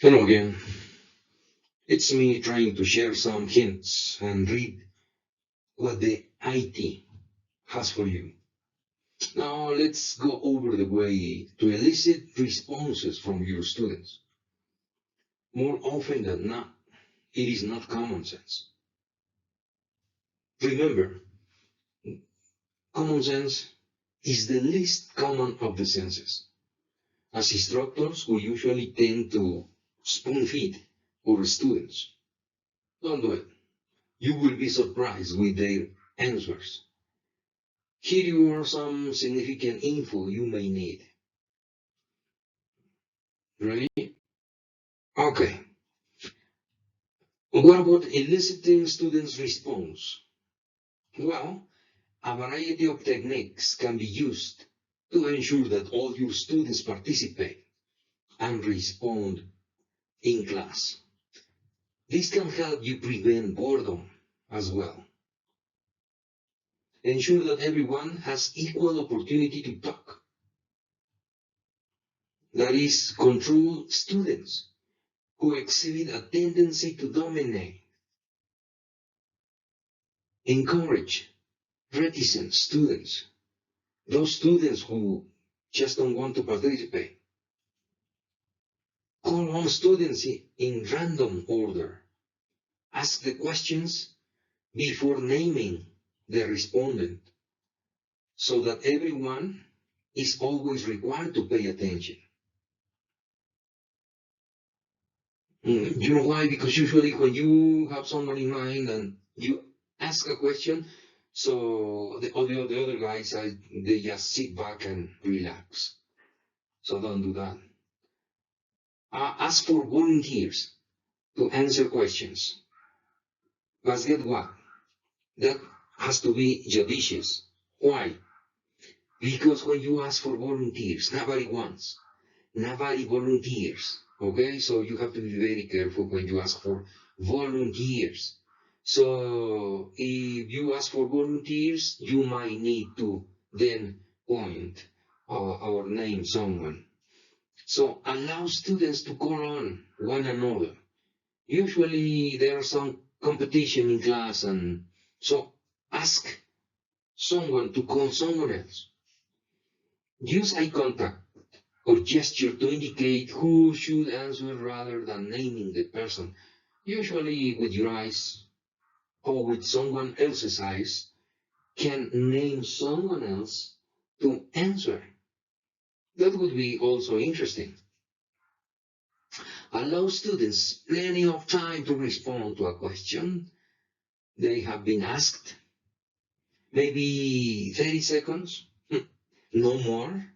Hello again. It's me trying to share some hints and read what the IT has for you. Now let's go over the way to elicit responses from your students. More often than not, it is not common sense. Remember, common sense is the least common of the senses. As instructors, we usually tend to spoon feed our students. Don't do it. You will be surprised with their answers. Here are some significant info you may need. Ready? Okay. What about eliciting students' response? Well, a variety of techniques can be used to ensure that all your students participate and respond in class. This can help you prevent boredom as well. Ensure that everyone has equal opportunity to talk. That is, control students who exhibit a tendency to dominate. Encourage reticent students, those students who just don't want to participate. Call on students in random order. Ask the questions before naming the respondent so that everyone is always required to pay attention. You know why? Because usually when you have someone in mind and you ask a question, so the other guys, they just sit back and relax. So don't do that. Ask for volunteers to answer questions. But get what? That has to be judicious. Why? Because when you ask for volunteers, nobody wants. Nobody volunteers. Okay? So you have to be very careful when you ask for volunteers. So if you ask for volunteers, you might need to then point or name someone. So allow students to call on one another. Usually there are some competition in class, and so ask someone to call someone else. Use eye contact or gesture to indicate who should answer rather than naming the person. Usually with your eyes or with someone else's eyes can name someone else to answer. That would be also interesting. Allow students plenty of time to respond to a question they have been asked. Maybe 30 seconds, no more.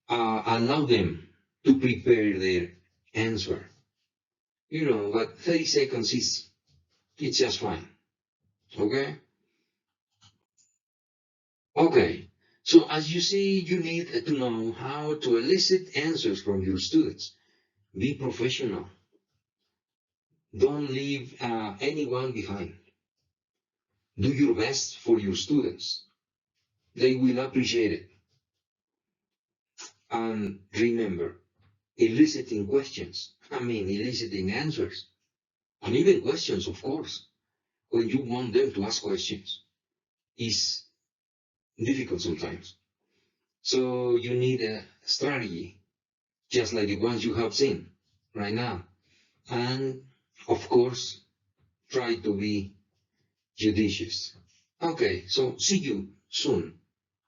Allow them to prepare their answer. But 30 seconds it's just fine. Okay? Okay. So as you see, you need to know how to elicit answers from your students. Be professional. Don't leave anyone behind. Do your best for your students. They will appreciate it. And remember, eliciting answers, and even questions, of course, when you want them to ask questions, is difficult sometimes. So you need a strategy, just like the ones you have seen right now. And of course, try to be judicious. Okay, so see you soon.